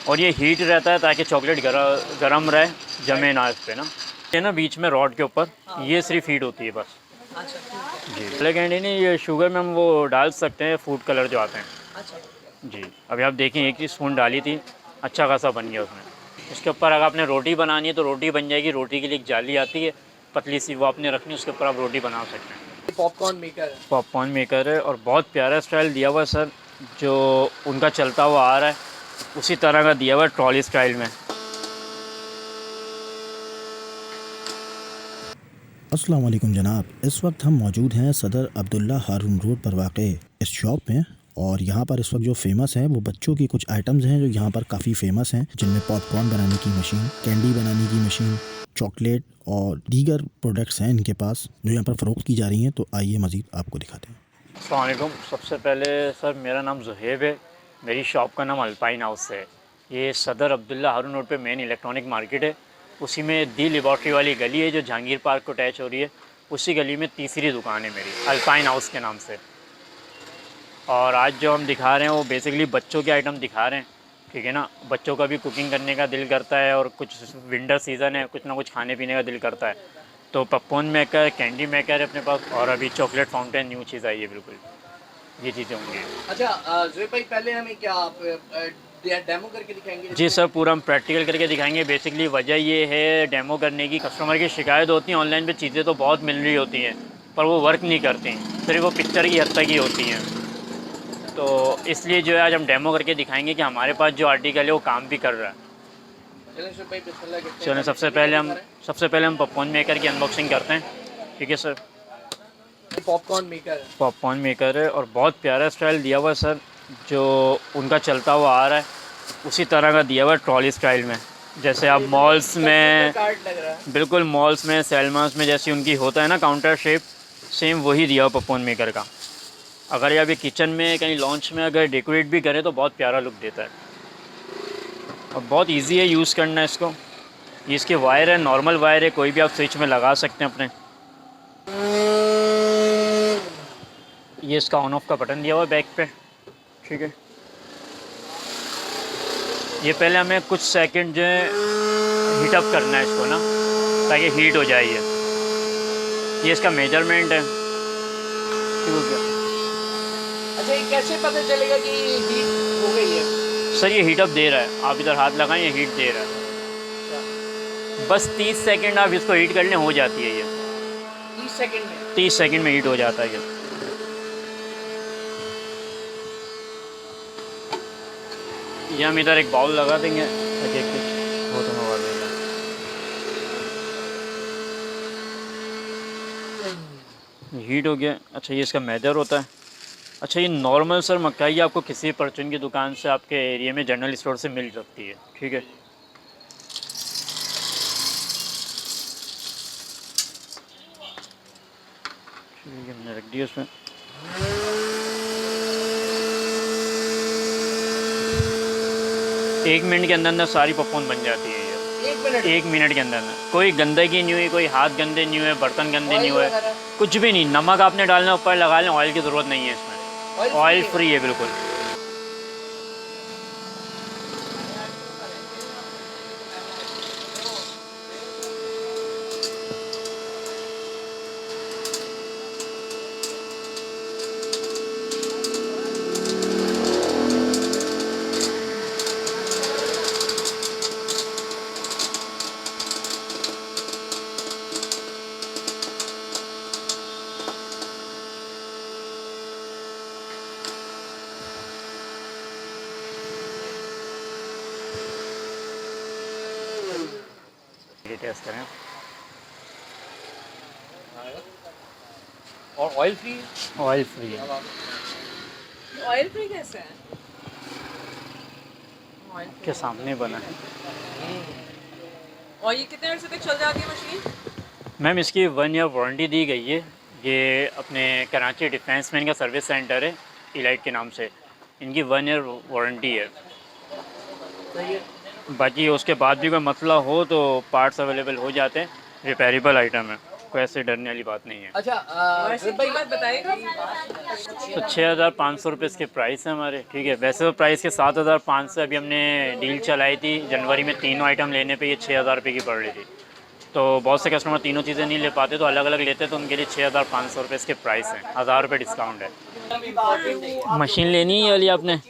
और ये हीट रहता है ताकि चॉकलेट गरम रहे, जमे ना इस पे ना। ये ना बीच में रॉड के ऊपर ये सिर्फ हीट होती है बस। अच्छा ठीक है। जी ब्लैक कैंडी नहीं, ये शुगर में हम वो डाल सकते हैं, फूड कलर जो आते हैं। अच्छा जी अभी आप देखें, एक ही स्पून डाली थी, अच्छा खासा बन गया उसमें। इसके ऊपर अगर आपने रोटी बनानी है तो रोटी बन जाएगी। रोटी के लिए एक जाली आती है पतली सी, वो आपने रखनी है, उसके ऊपर आप रोटी बना सकते हैं। पॉपकॉर्न मेकर है। पॉपकॉर्न मेकर है और बहुत प्यारा स्टाइल दिया हुआ है सर, जो उनका चलता हुआ आ रहा है उसी तरह का दिया हुआ है, ट्रॉली स्टाइल में। अस्सलाम वालेकुम जनाब, इस वक्त हम मौजूद हैं सदर अब्दुल्ला हारून रोड पर वाक़े इस शॉप में। और यहाँ पर इस वक्त जो फेमस है वो बच्चों की कुछ आइटम्स हैं जो यहाँ पर काफ़ी फेमस हैं, जिनमें पॉपकॉर्न बनाने की मशीन, कैंडी बनाने की मशीन, चॉकलेट और दीगर प्रोडक्ट्स हैं इनके पास जो यहाँ पर फ़रोख्त की जा रही हैं। तो आइए मज़ीद आपको दिखाते हैं। अस्सलाम वालेकुम। सबसे पहले सर मेरा नाम ज़ुहैब है, मेरी शॉप का नाम अल्पाइन हाउस है। ये सदर अब्दुल्ला हारून रोड पे मेन इलेक्ट्रॉनिक मार्केट है, उसी में दी लेबॉर्ट्री वाली गली है जो जहांगीर पार्क को अटैच हो रही है, उसी गली में तीसरी दुकान है मेरी, अल्पाइन हाउस के नाम से। और आज जो हम दिखा रहे हैं वो बेसिकली बच्चों के आइटम दिखा रहे हैं, ठीक है ना। बच्चों का भी कुकिंग करने का दिल करता है और कुछ विंटर सीज़न है, कुछ ना कुछ खाने पीने का दिल करता है, तो पॉपकॉर्न मेकर, कैंडी मेकर है अपने पास, और अभी चॉकलेट फाउंटेन न्यू चीज़ आई है बिल्कुल, ये चीज़ें होंगी। अच्छा जोए भाई, पहले हमें क्या आप डेमो करके दिखाएंगे? जी सर, पूरा हम प्रैक्टिकल करके दिखाएंगे। बेसिकली वजह ये है डेमो करने की, कस्टमर की शिकायत होती है ऑनलाइन पे चीज़ें तो बहुत मिल रही होती हैं पर वो वर्क नहीं करती, सिर्फ वो पिक्चर की हद तक ही होती हैं। तो इसलिए जो है आज हम डेमो करके दिखाएंगे कि हमारे पास जो आर्टिकल है वो काम भी कर रहा है। चलें सबसे पहले हम पॉपकॉर्न मेकर की अनबॉक्सिंग करते हैं, ठीक है सर। पॉपकॉर्न मेकर है। पॉपकॉर्न मेकर है और बहुत प्यारा स्टाइल दिया हुआ है सर, जो उनका चलता हुआ आ रहा है उसी तरह का दिया हुआ है, ट्रॉली स्टाइल में। जैसे आप मॉल्स में, बिल्कुल मॉल्स में, सैलमास में जैसी उनकी होता है ना काउंटर शेप, सेम वही दिया हुआ पॉपकॉर्न मेकर का। अगर ये अभी किचन में कहीं लॉन्च में अगर डेकोरेट भी करें तो बहुत प्यारा लुक देता है और बहुत इजी है यूज़ करना इसको। ये इसके वायर है, नॉर्मल वायर है, कोई भी आप स्विच में लगा सकते हैं अपने। ये इसका ऑन ऑफ का बटन दिया हुआ है बैक पे, ठीक है। ये पहले हमें कुछ सेकंड जो है हीट अप करना है इसको ना, ताकि हीट हो जाए। ये इसका मेजरमेंट है, ठीक है। अच्छा ये कैसे पता चलेगा कि हीट हो गई है? सर ये हीट अप दे रहा है, आप इधर हाथ लगाएं, ये हीट दे रहा है। बस 30 सेकंड आप इसको हीट कर लें, हो जाती है ये। 30 सेकंड में? 30 सेकंड में हीट हो जाता है ये हम इधर एक बाउल लगा देंगे ताकि कुछ हो तो हवा देगा। हीट हो गया। अच्छा ये इसका मेजर होता है। अच्छा ये नॉर्मल सर मकाई आपको किसी परचून की दुकान से आपके एरिया में जनरल स्टोर से मिल सकती है, ठीक है। ठीक है, मैंने रख दिया उसमें। एक मिनट के अंदर अंदर सारी पॉपकॉर्न बन जाती है ये। 1 मिनट के अंदर अंदर। कोई गंदगी नहीं हुई, कोई हाथ गंदे नहीं हुए, बर्तन गंदे नहीं हुए, कुछ भी नहीं। नमक आपने डालना ऊपर लगा लें, ऑयल की ज़रूरत नहीं है इसमें, ऑयल फ्री है बिल्कुल। ये टेस्ट करें। और ऑयल फ्री? ऑयल फ्री है। ऑयल फ्री कैसे है? के सामने बना है। और ये कितने अर्से तक चल जाती है मशीन? मैम इसकी 1 ईयर वारंटी दी गई है। ये अपने कराची डिफेंस में इनका सर्विस सेंटर है, इलाइट के नाम से। इनकी 1 ईयर वारंटी है। बाकी उसके बाद भी कोई मसला हो तो पार्ट्स अवेलेबल हो जाते हैं, रिपेयरेबल आइटम है। आपको ऐसे डरने वाली बात नहीं है। अच्छा और भाई बात बताइएगा। तो 6,500 रुपये इसके प्राइस है हमारे, ठीक है। वैसे तो प्राइस के 7,500, अभी हमने डील चलाई थी जनवरी में, तीनों आइटम लेने पे ये 6,000 रुपये की पड़ रही थी। तो बहुत से कस्टमर तीनों चीज़ें नहीं ले पाते, तो अलग अलग लेते, तो उनके लिए 6,500 रुपये इसके प्राइस हैं, 1,000 रुपये डिस्काउंट है। मशीन लेनी है वाली आपने?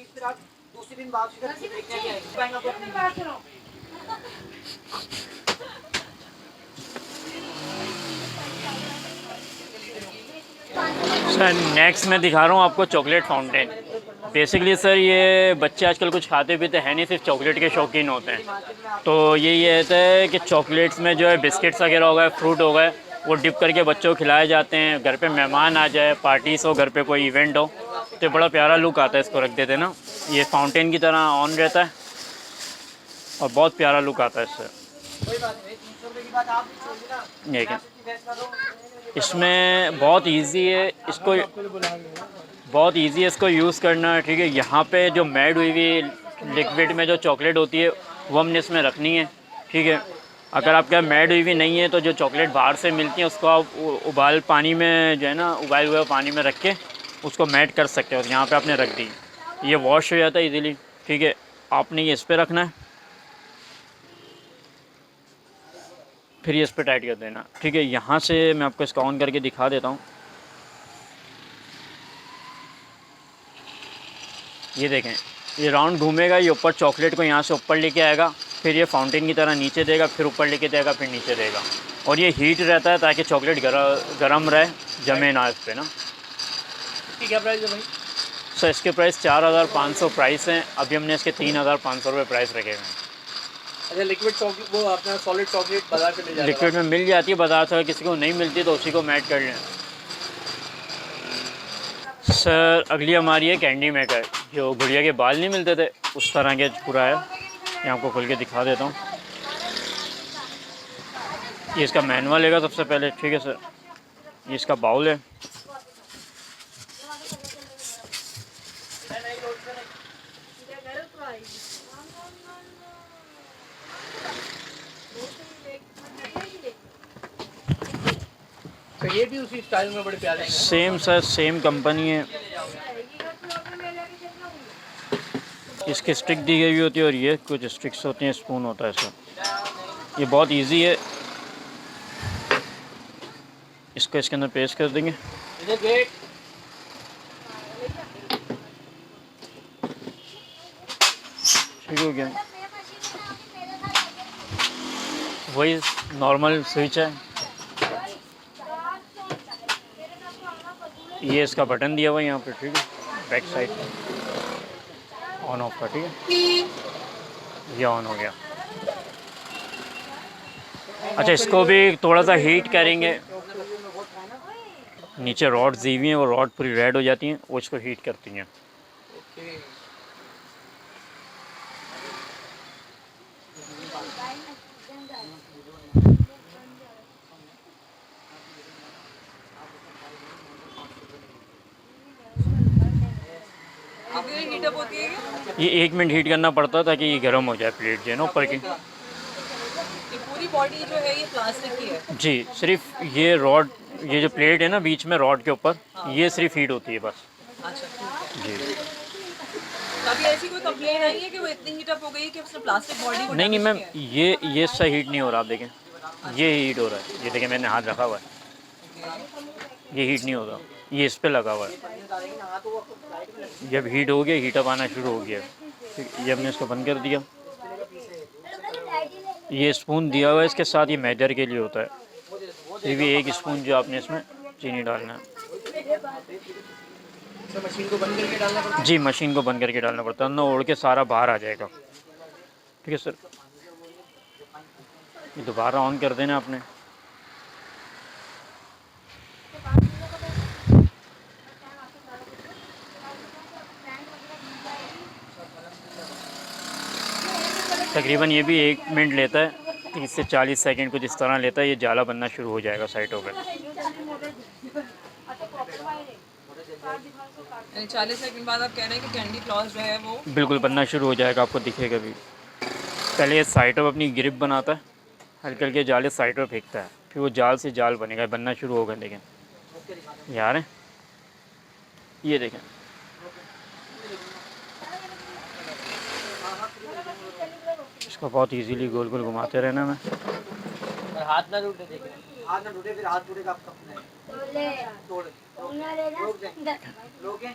सर नेक्स्ट मैं दिखा रहा हूँ आपको चॉकलेट फाउंटेन। बेसिकली सर ये बच्चे आजकल कुछ खाते पीते हैं नहीं, सिर्फ चॉकलेट के शौकीन होते हैं। तो ये होता है कि चॉकलेट्स में जो है बिस्किट्स वगैरह हो गए, फ्रूट हो गए, वो डिप करके बच्चों को खिलाए जाते हैं। घर पे मेहमान आ जाए, पार्टीज़ हो, घर पे कोई इवेंट हो, तो बड़ा प्यारा लुक आता है, इसको रख देते ना, ये फाउंटेन की तरह ऑन रहता है और बहुत प्यारा लुक आता है इससे। देखिए इसमें बहुत इजी है, इसको यूज़ करना, ठीक है। यहाँ पे जो मेड हुई हुई लिक्विड में जो चॉकलेट होती है वो हमने इसमें रखनी है, ठीक है। अगर आपका मेड हुई हुई नहीं है तो जो चॉकलेट बाहर से मिलती है उसको आप उबाल पानी में जो है ना, उबाल हुए पानी में रख के उसको मेड कर सकते हो। यहाँ पे आपने रख दी, ये वॉश हो जाता है इजीली, ठीक है। आपने ये इस पर रखना है, फिर ये इस पर टाइट कर देना, ठीक है। यहाँ से मैं आपको इसका ऑन करके दिखा देता हूँ। ये देखें, ये राउंड घूमेगा, ये ऊपर चॉकलेट को यहाँ से ऊपर लेके आएगा, फिर ये फाउंटेन की तरह नीचे देगा, फिर ऊपर लेके जाएगा, फिर नीचे देगा। और ये हीट रहता है ताकि चॉकलेट गरम रहे, जमे ना इस पर ना। ठीक है, प्राइस है भाई? सर इसके प्राइस 4,500 प्राइस हैं, अभी हमने इसके 3,500 रुपये प्राइस रखे हुए हैं। अच्छा, लिक्विड चॉकलेट, वो अपना सॉलिड चॉकलेट बाजार से मिल जाता है? लिक्विड में मिल जाती है बाजार से, अगर किसी को नहीं मिलती तो उसी को मेड कर लें। सर अगली हमारी है कैंडी मेकर, जो गुड़िया के बाल नहीं मिलते थे उस तरह के पूरा है। मैं आपको खोल के दिखा देता हूँ। ये इसका मैनुअल है सबसे पहले, ठीक है सर। ये इसका बाउल है, तो ये भी उसी स्टाइल में बड़े प्यारे हैं। सेम सर, सेम कंपनी है। इसकी स्टिक दी गई होती है और ये कुछ स्टिक्स होती हैं, स्पून होता है सर। ये बहुत इजी है, इसको इसके अंदर पेस्ट कर देंगे। ठीक हो गया, वही नॉर्मल स्विच है। ये इसका बटन दिया हुआ है यहाँ पे, ठीक है, बैक साइड ऑन ऑफ का, ठीक है। ये ऑन हो गया। अच्छा, इसको भी थोड़ा सा हीट करेंगे। नीचे रॉड दी हुई हैं, वो रॉड पूरी रेड हो जाती हैं, वो इसको हीट करती हैं। हीटअप होती है क्या? ये 1 मिनट हीट करना पड़ता है ताकि ये गर्म हो जाए प्लेट जो है ना ऊपर की। ये पूरी बॉडी जो है ये प्लास्टिक की है? जी, सिर्फ ये रॉड, ये जो प्लेट है ना बीच में रॉड के ऊपर, ये सिर्फ हीट होती है बस। अच्छा जी। कभी ऐसी कोई कंप्लेंट आई है कि वो इतनी हीटअप हो गई कि उसने प्लास्टिक बॉडी को नहीं damage मैम, किया है? ये इससे हीट नहीं हो रहा, आप देखें ये हीट हो रहा है। ये देखें, मैंने हाथ रखा हुआ है, ये हीट नहीं हो रहा, ये इस पे लगा हुआ है। जब हीट हो गया, हीटअप आना शुरू हो गया, ये हमने इसको बंद कर दिया। ये स्पून दिया हुआ है इसके साथ, ये मेजर के लिए होता है। ये भी 1 स्पून जो आपने इसमें चीनी डालना है। तो मशीन को बंद करके डालना पड़ता है? जी, मशीन को बंद करके डालना पड़ता है, ना उड़ के सारा बाहर आ जाएगा। ठीक है सर, ये दोबारा ऑन कर देना आपने। तकरीबन ये भी 1 मिनट लेता है, 30 से 40 सेकंड कुछ इस तरह लेता है। ये जाला बनना शुरू हो जाएगा साइडों पे। 40 सेकंड बाद आप कह रहे हैं कि कैंडी फ्लॉस जो है वो बिल्कुल बनना शुरू हो जाएगा, आपको दिखेगा भी। पहले ये साइडों पे अपनी ग्रिप बनाता है, हल्के हल्के जाले साइडों पे फेंकता है, फिर वो जाल से जाल बनेगा, बनना शुरू होगा। देखें यार हैं, ये देखें। इसको बहुत इजीली गोल गोल घुमाते रहना में। हाथ ना टूटे, देखिए हाथ ना टूटे, फिर हाथ टूटेगा आपका। तोड़ रोके,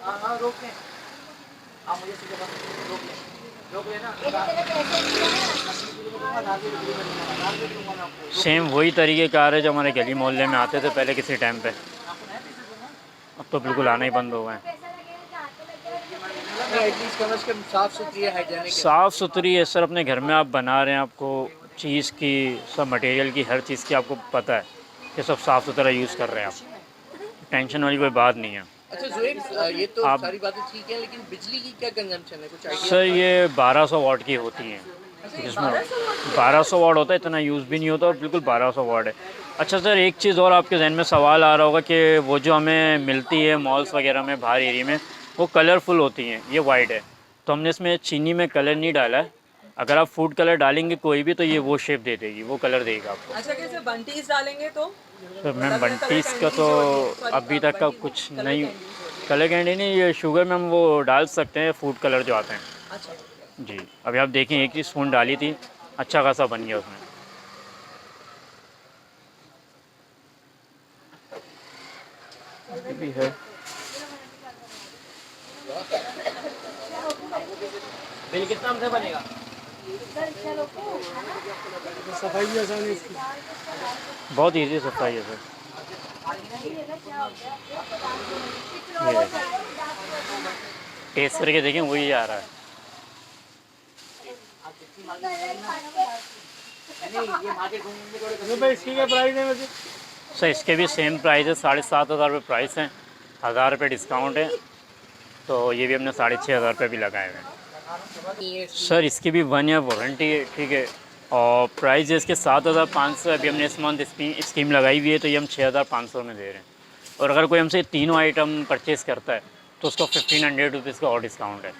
हाँ रोके, हाँ मुझे सीधे रोक लेना। सेम वही तरीक़ेकार है जो हमारे गली मोहल्ले में आते थे पहले किसी टाइम पे, अब तो बिल्कुल आना ही बंद हो गए हैं। एटलीस्ट कम से कम साफ सुथरी है, हाइजेनिक है। साफ़ सुथरी है सर, अपने घर में आप बना रहे हैं, आपको चीज़ की सब मटेरियल की हर चीज़ की आपको पता है कि सब साफ़ सुथरा यूज़ कर रहे हैं आप, टेंशन वाली कोई बात नहीं है। अच्छा ज़ुहैब, ये तो आप- सारी बातें ठीक है, लेकिन बिजली की क्या कंजम्पशन है, कुछ आइडिया? सर ये 1200 वाट की होती हैं, जिसमें 1200 वाट होता है, इतना यूज़ भी नहीं होता और बिल्कुल 1200 वाट है। अच्छा सर, एक चीज़ और आपके जहन में सवाल आ रहा होगा कि वो जो हमें मिलती है मॉल्स वगैरह में बाहर एरिया में, वो कलरफुल होती हैं, ये वाइट है, तो हमने इसमें चीनी में कलर नहीं डाला है। अगर आप फूड कलर डालेंगे कोई भी तो ये वो शेप दे देगी, वो कलर देगा आपको। अच्छा, कैसे बंटीज डालेंगे तो? सर मैम बंटीस का तो अभी तक का कुछ नहीं, कलर कैंडी नहीं, ये शुगर में हम वो डाल सकते हैं फूड कलर जो आते हैं। अच्छा, जी अभी आप देखें, एक ही स्पून डाली थी, अच्छा खासा बन गया उसमें। ये भी है। बिल कितना में बनेगा? सफाई भी आसान है इसकी। बहुत इजी सफाई है सर। ये टेस्ट करके देखें, वही आ रहा है। तो भाई इसकी क्या प्राइस है वैसे? सर इसके भी सेम प्राइस है, 7,500 रुपये प्राइस हैं, 1000 रुपये डिस्काउंट है, तो ये भी हमने 6,500 रुपये भी लगाए हुए हैं। सर इसकी भी 1 ईयर वारंटी है, ठीक है, और प्राइस है इसके 7,500। अभी हमने इस मंथ स्कीम लगाई हुई है, तो ये हम 6,500 में दे रहे हैं। और अगर कोई हमसे तीनों आइटम परचेज़ करता है तो उसको 1500 रुपीज़ का और डिस्काउंट है।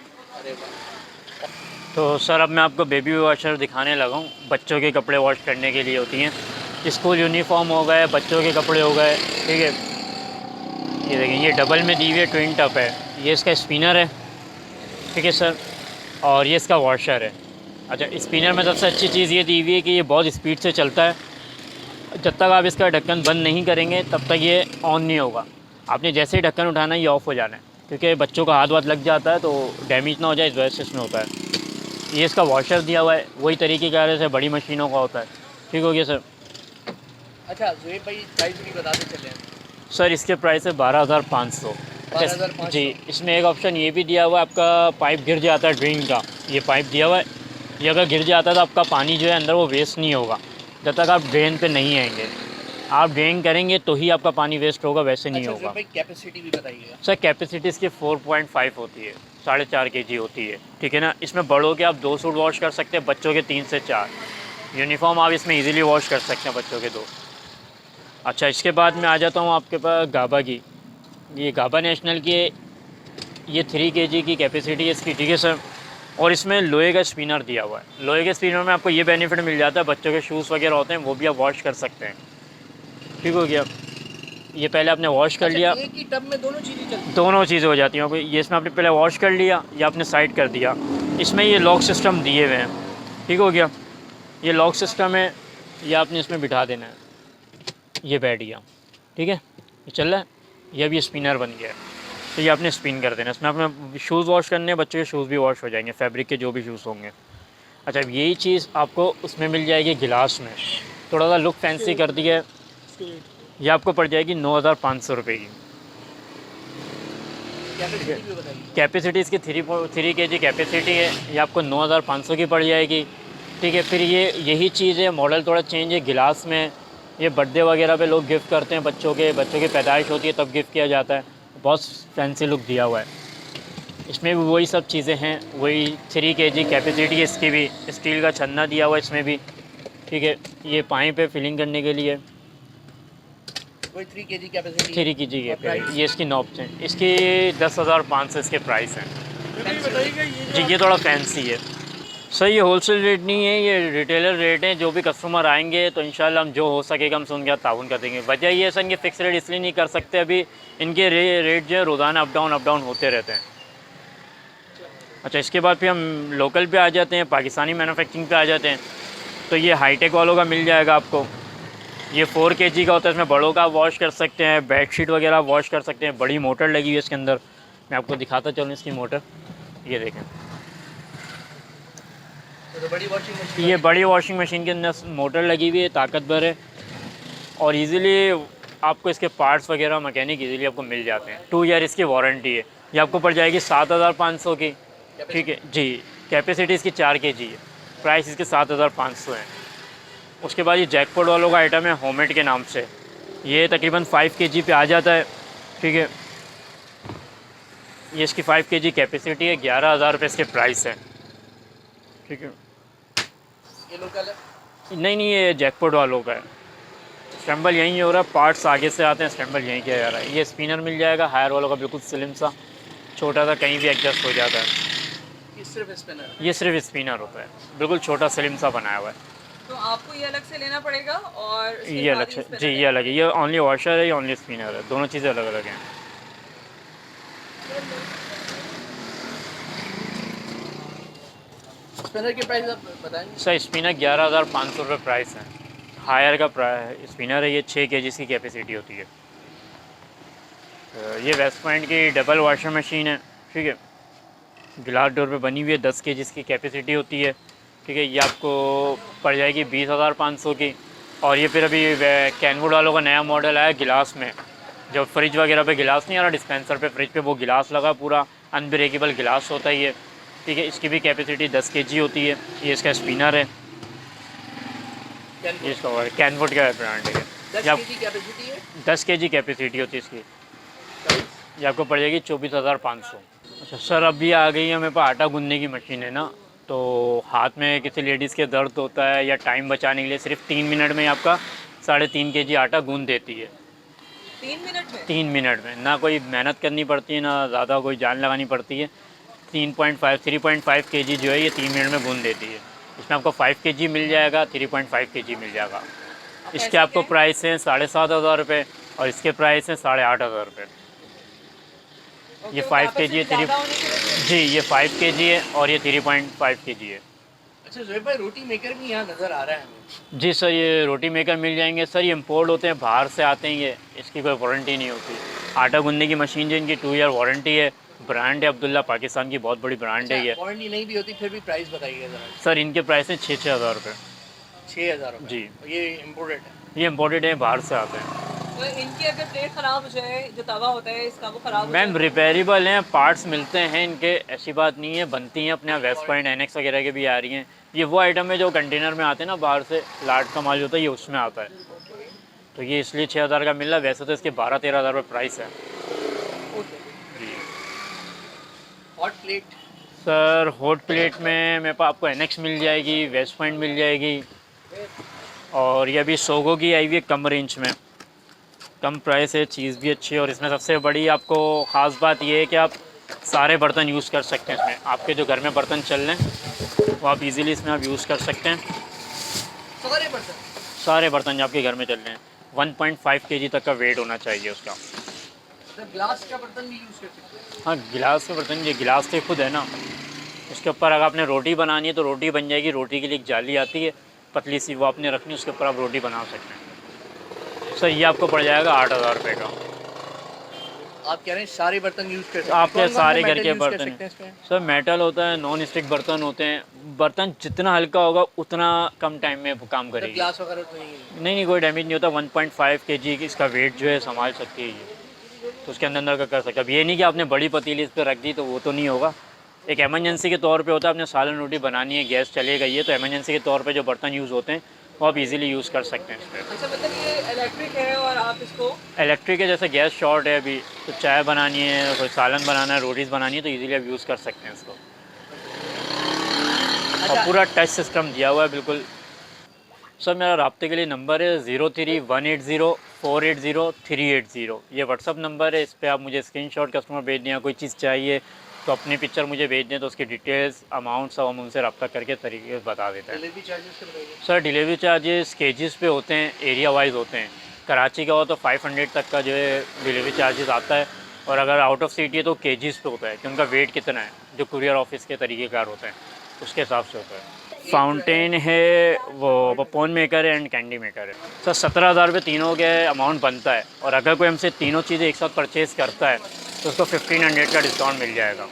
तो सर अब मैं आपको बेबी वॉशर दिखाने लगा हूँ, बच्चों के कपड़े वॉश करने के लिए होती हैं। स्कूल यूनिफॉर्म हो गए, बच्चों के कपड़े हो गए, ठीक है। ये देखिए, ये डबल में दी हुई है, ट्विन टप है, ये इसका स्पिनर है, ठीक है सर, और ये इसका वॉशर है। अच्छा, स्पिनर में सबसे अच्छी चीज़ ये दी हुई है कि ये बहुत स्पीड से चलता है, जब तक आप इसका ढक्कन बंद नहीं करेंगे तब तक ये ऑन नहीं होगा। आपने जैसे ही ढक्कन उठाना है ये ऑफ़ हो जाना है, क्योंकि बच्चों का हाथ वाथ लग जाता है तो डैमेज ना हो जाए, इस वजह से इसमें होता है। ये इसका वॉशर दिया हुआ है, वही तरीके का जैसे बड़ी मशीनों का होता है, ठीक हो गया सर। अच्छा ज़ुहैब भाई, प्राइस भी बताते चले। सर इसके प्राइस है 12,500। 12,500 जी, इसमें एक ऑप्शन ये भी दिया हुआ है, आपका पाइप गिर जाता है ड्रेन का, ये पाइप दिया हुआ है, ये अगर गिर जाता है तो आपका पानी जो है अंदर वो वेस्ट नहीं होगा, जब तक आप ड्रेन पे नहीं आएंगे। आप ड्रेन करेंगे तो ही आपका पानी वेस्ट होगा, वैसे नहीं होगा। भाई कैपेसिटी भी बताइएगा। सर कैपेसिटी इसकी 4.5 होती है, 4.5 kg होती है, ठीक है ना। इसमें बड़ों के आप 2 सूट वॉश कर सकते हैं, बच्चों के 3 से 4 यूनिफॉर्म आप इसमें इजीली वॉश कर सकते हैं, बच्चों के 2। अच्छा, इसके बाद मैं आ जाता हूँ आपके पास गाबा की। ये गाबा नेशनल की है, ये 3 kg की कैपेसिटी है इसकी, ठीक है सर। और इसमें लोहे का स्पिनर दिया हुआ है। लोहे के स्पिनर में आपको ये बेनिफिट मिल जाता है, बच्चों के शूज़ वगैरह होते हैं वो भी आप वॉश कर सकते हैं, ठीक हो गया। ये पहले आपने वॉश कर लिया, एक ही टब में दोनों चीज़ें चलती हैं? दोनों चीज़ें हो जाती हैं। ये इसमें आपने पहले वॉश कर लिया या आपने साइड कर दिया। इसमें ये लॉक सिस्टम दिए हुए हैं, ठीक हो गया। ये लॉक सिस्टम है, ये आपने इसमें बिठा देना है, ये बैठ गया, ठीक है, ये चल रहा है, ये भी स्पिनर बन गया है, तो ये आपने स्पिन कर देना। इसमें आपने शूज़ वॉश करने हैं, बच्चों के शूज़ भी वॉश हो जाएंगे, फैब्रिक के जो भी शूज़ होंगे। अच्छा, अब यही चीज़ आपको उसमें मिल जाएगी गिलास में, थोड़ा सा लुक फैंसी कर दिया है, ये आपको पड़ जाएगी 9,500 रुपये की। कैपेसिटी भी बताइए। कैपेसिटी इसकी 3 kg कैपेसिटी है, ये आपको 9,500 की पड़ जाएगी, ठीक है। फिर ये यही चीज़ है, मॉडल थोड़ा चेंज है, गिलास में ये बर्थडे वगैरह पे लोग गिफ्ट करते हैं, बच्चों की पैदाइश होती है तब गिफ्ट किया जाता है, बहुत फैंसी लुक दिया हुआ है। इसमें भी वही सब चीज़ें हैं, वही 3 kg कैपेसिटी है इसकी भी, स्टील का छन्ना दिया हुआ है इसमें भी, ठीक है। ये पाइप है फिलिंग करने के लिए, वही 3 kg कैपेसिटी। 3 kg है, ये इसकी नॉब्स हैं, इसकी 10,500 इसके प्राइस हैं। बताइएगा ये जी, ये थोड़ा फैंसी है सर ये होलसेल रेट नहीं है, ये रिटेलर रेट है। जो भी कस्टमर आएंगे तो इंशाल्लाह हम जो हो सकेगा हम उनके साथ ताउन कर देंगे। वजह ये है सर, इनके फिक्स रेट इसलिए नहीं कर सकते अभी, इनके रेट जो है रोज़ाना अप डाउन होते रहते हैं। अच्छा, इसके बाद फिर हम लोकल पे आ जाते हैं, पाकिस्तानी मैन्युफैक्चरिंग पे आ जाते हैं। तो ये हाईटेक वालों का मिल जाएगा आपको। ये 4 kg का होता है, इसमें बड़ों का वॉश कर सकते हैं, बेडशीट वगैरह वॉश कर सकते हैं। बड़ी मोटर लगी हुई है इसके अंदर, मैं आपको दिखाता चलूँ इसकी मोटर। ये देखें, तो बड़ी वॉशिंग मशीन, ये बड़ी वॉशिंग मशीन के अंदर मोटर लगी हुई है, ताकतवर है और इजीली आपको इसके पार्ट्स वगैरह मैकेनिक इजीली आपको मिल जाते हैं। 2 ईयर इसकी वारंटी है। ये आपको पड़ जाएगी 7,500 की, ठीक है जी। कैपेसिटी इसकी 4 kg है, प्राइस इसके 7,500 है। उसके बाद ये जैकपॉट वालों का आइटम है होममेड के नाम से, ये तकरीबन 5 kg पे आ जाता है, ठीक है। ये इसकी 5 kg कैपेसिटी है, 11,000 रुपये इसके प्राइस है, ठीक है। ये लोकल है? नहीं, ये जैकपॉट वालों का है। स्क्रैम्बल यहीं हो रहा है, पार्ट्स आगे से आते हैं, स्क्रैम्बल यहीं किया जा रहा है। ये स्पिनर मिल जाएगा हायर वालों का, बिल्कुल स्लिम सा, छोटा सा, कहीं भी एडजस्ट हो जाता है। ये सिर्फ स्पिनर? ये सिर्फ स्पिनर होता है, बिल्कुल छोटा स्लिम सा बनाया हुआ है। तो आपको ये अलग से लेना पड़ेगा और उसके ये बाद अलग से spinner जी, है। ये अलग है। ये ओनली वॉशर है, ये ओनली स्पिनर है, दोनों चीज़ें अलग अलग हैं। स्पिनर के प्राइस आप बताएंगे? सर स्पिनर 11,500 रुपये प्राइस है। हायर का प्राइस स्पिनर है, ये 6 kg की कैपेसिटी होती है। ये वेस्ट पॉइंट की डबल वॉशर मशीन है, ठीक है। गिलास डोर पे बनी हुई है, 10 kg की कैपेसिटी होती है, ठीक है। ये आपको पड़ जाएगी 20,500 की। और ये फिर अभी कैनवुड वालों का नया मॉडल आया गिलास में, जो फ्रिज वगैरह पे गिलास नहीं आ रहा, डिस्पेंसर पे फ्रिज पे वो गिलास लगा, पूरा अनब्रेकेबल गिलास होता है ये, ठीक है। इसकी भी कैपेसिटी 10 kg होती है। ये इसका स्पिनर है, ये इसका कैनवुड का ब्रांड है। 10 जब kg कैपेसिटी है? 10 kg कैपेसिटी होती है इसकी। ये आपको पड़ जाएगी 24,500। अच्छा सर, अभी आ गई है मेरे पास आटा गूंदने की मशीन है ना, तो हाथ में किसी लेडीज़ के दर्द होता है या टाइम बचाने के लिए सिर्फ 3 मिनट में आपका 3.5 kg आटा गूंद देती है। 3 मिनट में? 3 मिनट में, ना कोई मेहनत करनी पड़ती है, ना ज़्यादा कोई जान लगानी पड़ती है। 3.5 kg जो है ये 3 मिनट में गूंद देती है। इसमें आपको 5 kg मिल जाएगा, 3.5 kg मिल जाएगा। इसके आपको प्राइस हैं 7,500 रुपये और इसके प्राइस हैं 8,500 रुपये। ये 5 kg है, जी ये 5 kg है और ये 3.5 kg है। अच्छा ज़ोहैब भाई, रोटी मेकर भी यहाँ नज़र आ रहा है हमें। जी सर, ये रोटी मेकर मिल जाएंगे सर। ये इम्पोर्ट होते हैं, बाहर से आते हैं, ये इसकी कोई वारंटी नहीं होती। आटा गूंदने की मशीन जो इनकी 2 ईयर वारंटी है। ब्रांड है अब्दुल्ला, पाकिस्तान की बहुत बड़ी ब्रांड है ये। वारंटी नहीं भी होती फिर भी प्राइस बताइए ज़रा। सर इनके प्राइस हैं 6,000 रुपये। 6,000 जी। ये इम्पोर्टेड है? ये इम्पोर्टेड है, बाहर से आते हैं। तो इनकी अगर प्लेट ख़राब हो जाए, जो तवा होता है इसका वो ख़राब हो मैम जाए, रिपेयरेबल हैं, पार्ट्स मिलते हैं इनके, ऐसी बात नहीं है, बनती हैं अपने यहाँ। वेस्ट पॉइंट एनेक्स वगैरह के भी आ रही हैं। ये वो आइटम है जो कंटेनर में आते हैं ना, बाहर से लाट का माल होता है, ये उसमें आता है। तो ये इसलिए 6,000 का मिल रहा है, वैसे तो इसके 12-13,000 रुपये प्राइस है। जी hot plate? Sir hot plate में मेरे पास आपको एनेक्स मिल जाएगी, वेस्ट पॉइंट मिल जाएगी, और ये अभी सोगो की आई हुई है कम रेंज में, कम प्राइस है, चीज़ भी अच्छी है। और इसमें सबसे बड़ी आपको ख़ास बात ये है कि आप सारे बर्तन यूज़ कर सकते हैं इसमें। आपके जो घर में बर्तन चल रहे हैं वो आप इजीली इसमें आप यूज़ कर सकते हैं। सारे बर्तन? सारे बर्तन जो आपके घर में चल रहे हैं, 1.5 kg तक का वेट होना चाहिए उसका। मतलब ग्लास का बर्तन भी यूज़ कर सकते हैं? हाँ गिलास के बर्तन, ये गिलास के खुद है ना, उसके ऊपर अगर आपने रोटी बनानी है तो रोटी बन जाएगी। रोटी के लिए एक जाली आती है पतली सी, वो आपने रखनी, उसके ऊपर आप रोटी बना सकते हैं। सर ये आपको पड़ जाएगा 8,000 रुपये का। आप कह रहे हैं सारे बर्तन यूज़ कर सकते हैं? आपके कौन-कौन से सारे घर मेटल के यूज़ कर बर्तन सकते हैं इसमें? सर मेटल होता है, नॉन स्टिक बर्तन होते हैं। बर्तन जितना हल्का होगा उतना कम टाइम में काम मतलब करेगी। ग्लास वगैरह तो नहीं? नहीं कोई डैमेज नहीं होता। 1.5 kg की इसका वेट जो है संभाल सकती है ये, तो उसके अंदर का कर सकते। अब ये नहीं कि आपने बड़ी पतीली इस पर रख दी तो वो तो नहीं होगा। एक एमरजेंसी के तौर पे होता है, आपने सालन रोटी बनानी है, गैस चले गई है, तो एमरजेंसी के तौर पे जो बर्तन यूज़ होते हैं वो आप इजीली यूज़ कर सकते हैं इस पर। अच्छा मतलब ये इलेक्ट्रिक है और आप इसको इलेक्ट्रिक है, जैसे गैस शॉर्ट है अभी, तो चाय बनानी है, कोई सालन बनाना है, रोटीज़ बनानी है, तो इजीली आप यूज़ कर सकते हैं इसको। और पूरा टच सिस्टम दिया हुआ है बिल्कुल। सर मेरा रब्ते के लिए नंबर है 03-180-480-380। ये व्हाट्सअप नंबर है, इस पर आप मुझे स्क्रीनशॉट कस्टमर भेज दें, कोई चीज़ चाहिए तो अपनी पिक्चर मुझे भेज दें तो उसकी डिटेल्स, अमाउंट सब हम उनसे रब्ता करके तरीके से बता देते हैं। डिलीवरी चार्जेस के बताइए। सर डिलीवरी चार्जेस केजीस पे होते हैं, एरिया वाइज होते हैं। कराची का हो तो 500 तक का जो है डिलीवरी चार्जेस आता है, और अगर आउट ऑफ सिटी है तो केजीस पे होता है कि उनका वेट कितना है, जो कुरियर ऑफिस के तरीक़ेकार होते हैं उसके हिसाब से होता है। फाउंटेन है, वो पॉन मेकर है एंड कैंडी मेकर है। सर 17,000 रुपये तीनों के अमाउंट बनता है, और अगर कोई हमसे तीनों चीज़ें एक साथ परचेज़ करता है तो उसको 1500 का डिस्काउंट मिल जाएगा।